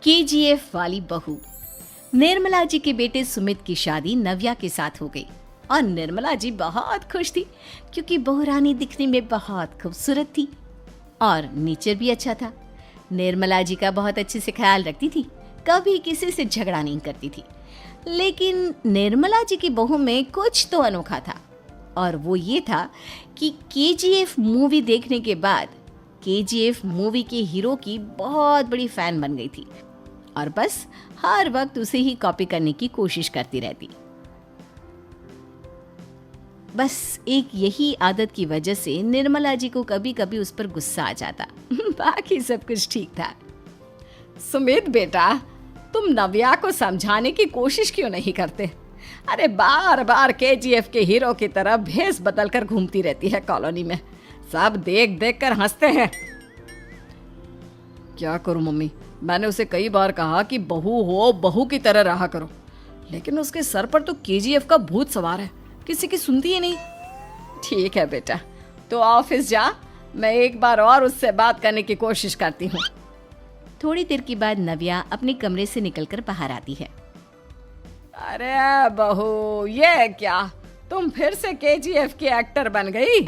KGF वाली बहू। निर्मला जी के बेटे सुमित की शादी नव्या के साथ हो गई और निर्मला जी बहुत खुश थी क्योंकि बहू रानी दिखने में बहुत खूबसूरत थी और नेचर भी अच्छा था। निर्मला जी का बहुत अच्छे से ख्याल रखती थी, कभी किसी से झगड़ा नहीं करती थी। लेकिन निर्मला जी की बहू में कुछ तो अनोखा था और वो ये था कि केजीएफ मूवी देखने के बाद केजीएफ मूवी के हीरो की बहुत बड़ी फैन बन गई थी और बस हर वक्त उसे ही कॉपी करने की कोशिश करती रहती। बस एक यही आदत की वजह से निर्मला जी को कभी कभी उस पर गुस्सा आ जाता। बाकी सब कुछ ठीक था। सुमित बेटा, तुम नव्या को समझाने की कोशिश क्यों नहीं करते? अरे बार बार केजीएफ के हीरो की तरह भेस बदलकर घूमती रहती है कॉलोनी में। सब देख देख कर हंसते हैं। क्या करूं मम्मी, मैंने उसे कई बार कहा कि बहू हो, बहू की तरह रहा करो, लेकिन उसके सर पर तो केजीएफ का भूत सवार है, किसी की सुनती ही नहीं। ठीक है बेटा, तो ऑफिस जा, मैं एक बार और उससे बात करने की कोशिश करती हूँ। थोड़ी देर के बाद नव्या अपने कमरे से निकलकर बाहर आती है। अरे बहू, ये क्या, तुम फिर से केजीएफ की एक्टर बन गई?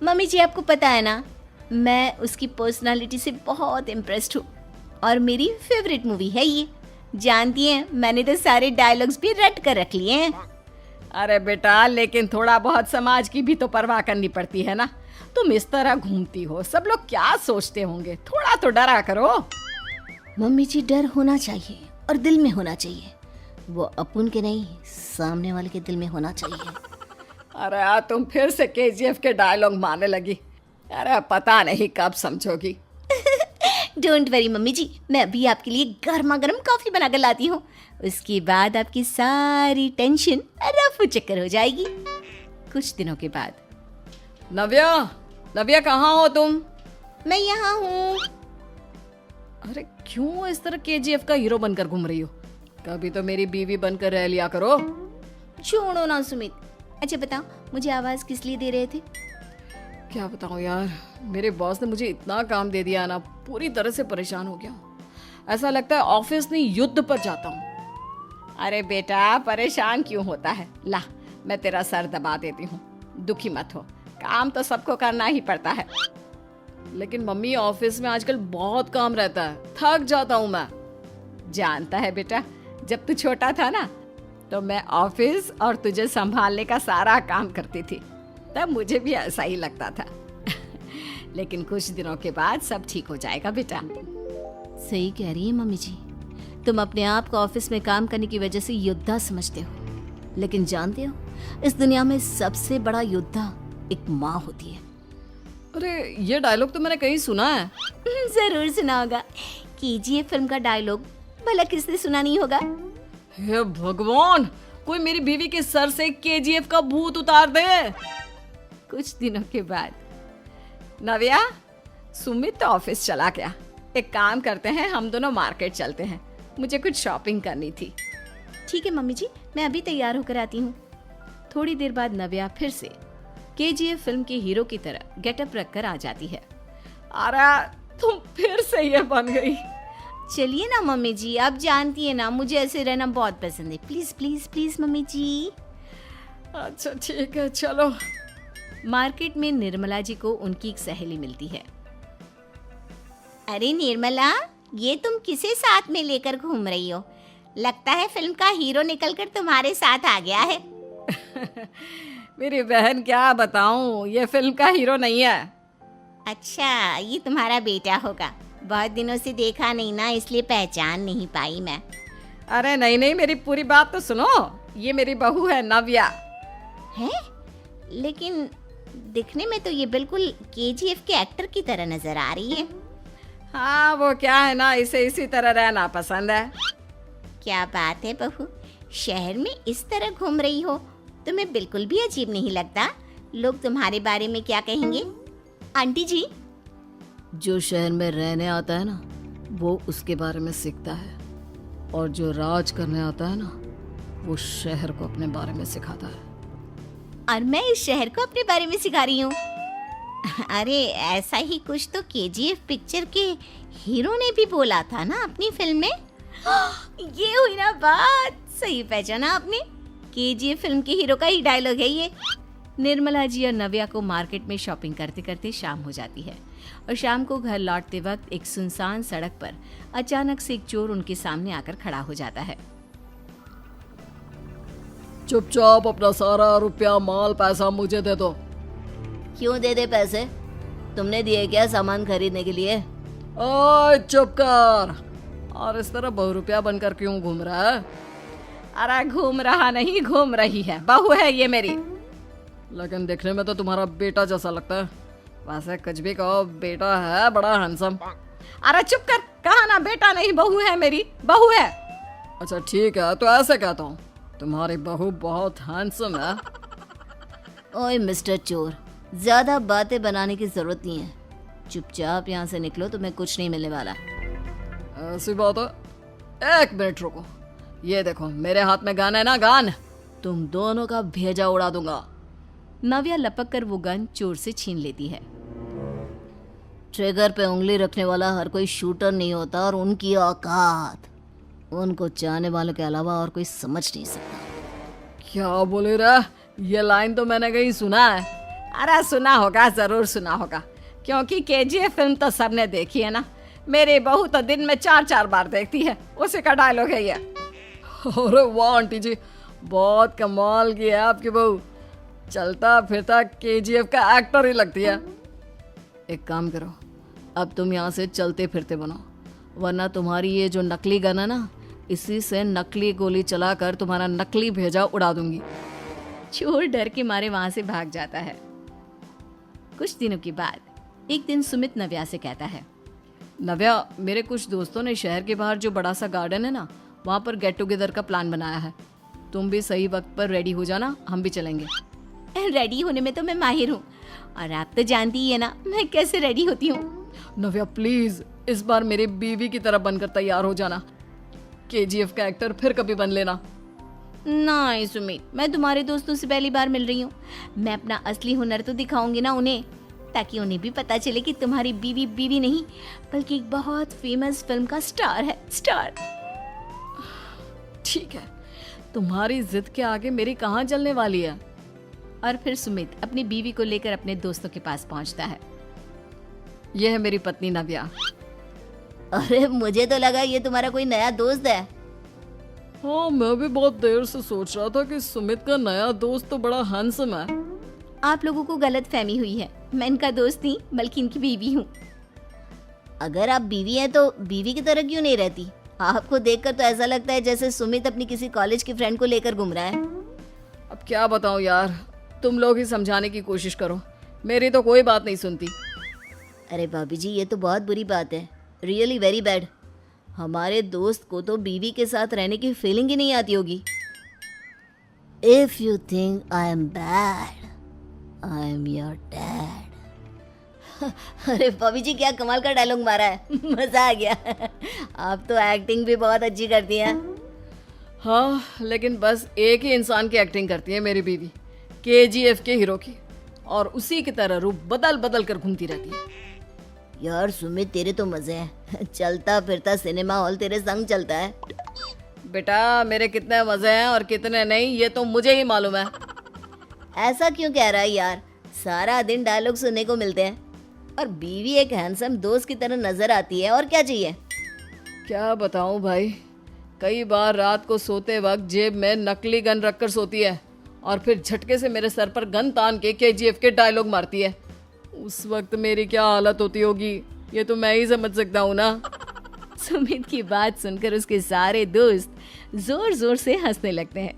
मम्मी जी, आपको पता है ना, मैं उसकी पर्सनालिटी से बहुत इम्प्रेस्ड हूँ और मेरी फेवरेट मूवी है ये। जानती हैं, मैंने तो सारे डायलॉग्स भी रट कर रख लिए हैं। अरे बेटा, लेकिन थोड़ा बहुत समाज की भी तो परवाह करनी पड़ती है ना। तुम इस तरह घूमती हो, सब लोग क्या सोचते होंगे, थोड़ा तो डरा करो। मम्मी जी, डर होना चाहिए और दिल में होना चाहिए। वो अपन के नहीं, सामने वाले के दिल में होना चाहिए। अरे तुम फिर से केजीएफ के डायलॉग मारने लगी। अरे पता नहीं कब समझोगी। डोंट वरी मम्मी जी, मैं अभी आपके लिए गर्मा गर्म कॉफी बनाकर लाती हूँ। उसके बाद आपकी सारी टेंशन रफू चक्कर हो जाएगी। कुछ दिनों के बाद। नव्या कहाँ हो तुम? मैं यहाँ हूँ। अरे क्यों इस तरह केजीएफ का हीरो बनकर घूम रही हो? कभी तो मेरी बीवी बनकर रह लिया करो। छोड़ो ना सुमित। अच्छा बताओ, मुझे आवाज किस लिए दे रहे थे? क्या बताऊं यार, मेरे बॉस ने मुझे इतना काम दे दिया ना, पूरी तरह से परेशान हो गया। ऐसा लगता है ऑफिस नहीं, युद्ध पर जाता हूँ। अरे बेटा, परेशान क्यों होता है? ला, मैं तेरा सर दबा देती हूँ, दुखी मत हो। काम तो सबको करना ही पड़ता है। लेकिन मम्मी, ऑफिस में आजकल बहुत काम रहता है, थक जाता हूँ मैं। जानता है बेटा, जब तू छोटा था ना, तो मैं ऑफिस और तुझे संभालने का सारा काम करती थी, तब मुझे भी ऐसा ही लगता था। लेकिन कुछ दिनों के बाद सब ठीक हो जाएगा बेटा। सही कह रही है मम्मी जी, तुम अपने आप को ऑफिस में काम करने की वजह से योद्धा समझते हो, लेकिन जानते हो, इस दुनिया में सबसे बड़ा योद्धा एक माँ होती है। अरे ये डायलॉग तो मैंने कहीं सुना है। जरूर सुना होगा। केजीएफ फिल्म का डायलॉग भला किसने सुना नहीं होगा? हे भगवान, कोई मेरी बीवी के सर से केजीएफ का भूत उतार दे। कुछ दिनों के बाद। नव्या, सुमित तो ऑफिस चला गया। एक काम करते हैं, हम दोनों मार्केट चलते हैं, मुझे कुछ शॉपिंग करनी थी। ठीक है मम्मी जी, मैं अभी तैयार होकर आती हूँ। थोड़ी देर बाद नव्या फिर से केजीएफ फिल्म के हीरो की तरह गेटअप रखकर आ जाती है। अरे तुम फिर से ये बन गई। चलिए ना मम्मी जी, आप जानती है ना, मुझे ऐसे रहना बहुत पसंद है। प्लीज प्लीज प्लीज मम्मी जी। अच्छा ठीक है, चलो। मार्केट में निर्मला जी को उनकी एक सहेली मिलती है। अरे निर्मला, ये तुम किसे साथ में लेकर घूम रही हो? लगता है फिल्म का हीरो निकलकर तुम्हारे साथ आ गया है। मेरी बहन, क्या बताऊं, ये फिल्म का हीरो नहीं है। अच्छा, ये तुम्हारा बेटा होगा। बहुत दिनों से देखा नहीं ना, इसलिए पहचान नहीं पाई मैं। अरे नहीं नहीं, मेरी पूरी बात तो सुनो। ये मेरी बहू है नव्या। है? लेकिन दिखने में तो ये बिल्कुल केजीएफ के एक्टर की तरह नजर आ रही है। हाँ, वो क्या है ना, इसे इसी तरह रहना पसंद है। क्या बात है बहू, शहर में इस तरह घूम रही हो, तुम्हें बिल्कुल भी अजीब नहीं लगता? लोग तुम्हारे बारे में क्या कहेंगे? आंटी जी, जो शहर में रहने आता है ना, वो उसके बारे में सीखता है, और जो राज करने आता है ना, वो शहर को अपने बारे में सिखाता है। और मैं इस शहर को अपने बारे में सिखा रही हूँ। अरे ऐसा ही कुछ तो केजीएफ पिक्चर के हीरो ने भी बोला था ना अपनी फिल्म में। ये हुई ना बात, सही पहचाना आपने। केजीएफ फिल्म के हीरो का ही डायलॉग है ये। निर्मला जी और नव्या को मार्केट में शॉपिंग करते करते शाम हो जाती है और शाम को घर लौटते वक्त एक सुनसान सड़क पर अचानक से एक चोर उनके सामने आकर खड़ा हो जाता है। चुपचाप अपना सारा रुपया माल पैसा मुझे दे दो। क्यों दे दे पैसे? तुमने दिए क्या सामान खरीदने के लिए? ओए चुप कर। और इस तरह बहुरुपया बनकर क्यों घूम रहा है? अरे घूम रहा नहीं, घूम रही है, बहू है ये मेरी। लेकिन देखने में तो तुम्हारा बेटा जैसा लगता है। वैसे कुछ भी कहो, बेटा है बड़ा हैंडसम। अरे चुप कर, कहा ना बेटा नहीं बहू है मेरी, बहू है। अच्छा ठीक है, तो ऐसे कहता हूँ, तुम्हारी बहू बहुत हैंडसम है। ओए मिस्टर चोर, ज्यादा बातें बनाने की जरूरत नहीं है। चुपचाप यहाँ से निकलो, तुम्हें कुछ नहीं मिलने वाला। ऐसी बात है? एक मिनट रुको, ये देखो मेरे हाथ में गन है ना, गन। तुम दोनों का भेजा उड़ा दूंगा। नव्या लपक कर वो गन चोर से छीन लेती है। ट्रिगर पे उंगली रखने वाला हर कोई शूटर नहीं होता, और उनकी औकात उनको चाहने वालों के अलावा और कोई समझ नहीं सकता। क्या बोले रे? ये लाइन तो मैंने कहीं सुना है। अरे सुना होगा, जरूर सुना होगा, क्योंकि केजीएफ फिल्म तो सबने देखी है ना। मेरी बहू तो दिन में 4-4 बार देखती है, उसी का डायलॉग है ये। अरे वाह आंटी जी, बहुत कमाल की है आपकी बहू। चलता फिरता केजीएफ का एक्टर ही लगती है। एक काम करो, अब तुम यहाँ से चलते फिरते बनो, वरना तुम्हारी ये जो नकली गन है ना, इसी से नकली गोली चलाकर तुम्हारा नकली भेजा उड़ा दूंगी। चोर डर के मारे वहां से भाग जाता है। कुछ दिनों के बाद एक दिन सुमित नव्या से कहता है, नव्या, मेरे कुछ दोस्तों ने शहर के बाहर जो बड़ा सा गार्डन है ना, वहाँ पर गेट टुगेदर का प्लान बनाया है। तुम भी सही वक्त पर रेडी हो जाना, हम भी चलेंगे। रेडी होने में तो मैं माहिर हूँ, और आप तो जानती ही है ना मैं कैसे रेडी होती हूँ। नव्या प्लीज, इस बार मेरी बीवी की तरह बनकर तैयार हो जाना। केजीएफ का एक्टर फिर कभी बन लेना। नहीं सुमित, मैं तुम्हारे दोस्तों से पहली बार मिल रही हूँ। मैं अपना असली हुनर तो दिखाऊंगी ना उन्हें, ताकि उन्हें भी पता चले कि तुम्हारी बीवी बीवी नहीं बल्कि एक बहुत फेमस फिल्म का स्टार है, स्टार। ठीक है, तुम्हारी जिद के आगे मेरी कहाँ चलने वाली है। और फिर सुमित अपनी बीवी को लेकर अपने दोस्तों के पास पहुंचता है। यह है मेरी पत्नी नव्या। अरे मुझे तो लगा ये तुम्हारा कोई नया दोस्त है। हाँ, मैं भी बहुत देर से सोच रहा था कि सुमित का नया दोस्त तो बड़ा हैंडसम है। आप लोगों को गलत फहमी हुई है, मैं इनका दोस्त नहीं बल्कि इनकी बीवी हूँ। अगर आप बीवी हैं तो बीवी की तरह क्यों नहीं रहती? आपको देखकर तो ऐसा लगता है जैसे सुमित अपनी किसी कॉलेज की फ्रेंड को लेकर घूम रहा है। अब क्या बताऊं यार, तुम लोग ही समझाने की कोशिश करो, मेरी तो कोई बात नहीं सुनती। अरे भाभी जी, ये तो बहुत बुरी बात है, रियली वेरी बैड। हमारे दोस्त को तो बीवी के साथ रहने की फीलिंग ही नहीं आती होगी। If you think I am bad, I am your dad. अरे भाभी जी, क्या कमाल का डायलॉग मारा है, मजा आ गया। आप तो एक्टिंग भी बहुत अच्छी करती हैं। हाँ, लेकिन बस एक ही इंसान की एक्टिंग करती है मेरी बीवी, केजीएफ के हीरो की, और उसी की तरह रूप बदल बदल कर घूमती रहती है। यार सुमित, तेरे तो मजे हैं, चलता फिरता सिनेमा हॉल तेरे संग चलता है। बेटा, मेरे कितने मजे हैं और कितने नहीं ये तो मुझे ही मालूम है। ऐसा क्यों कह रहा है यार, सारा दिन डायलॉग सुनने को मिलते हैं, और बीवी एक हैंडसम दोस्त की तरह नजर आती है, और क्या चाहिए। क्या बताऊं भाई, कई बार रात को सोते वक्त जेब में नकली गन रखकर सोती है और फिर झटके से मेरे सर पर गन तान के केजीएफ के डायलॉग मारती है। उस वक्त मेरी क्या हालत होती होगी ये तो मैं ही समझ सकता हूँ ना। सुमित की बात सुनकर उसके सारे दोस्त जोर जोर से हंसने लगते हैं।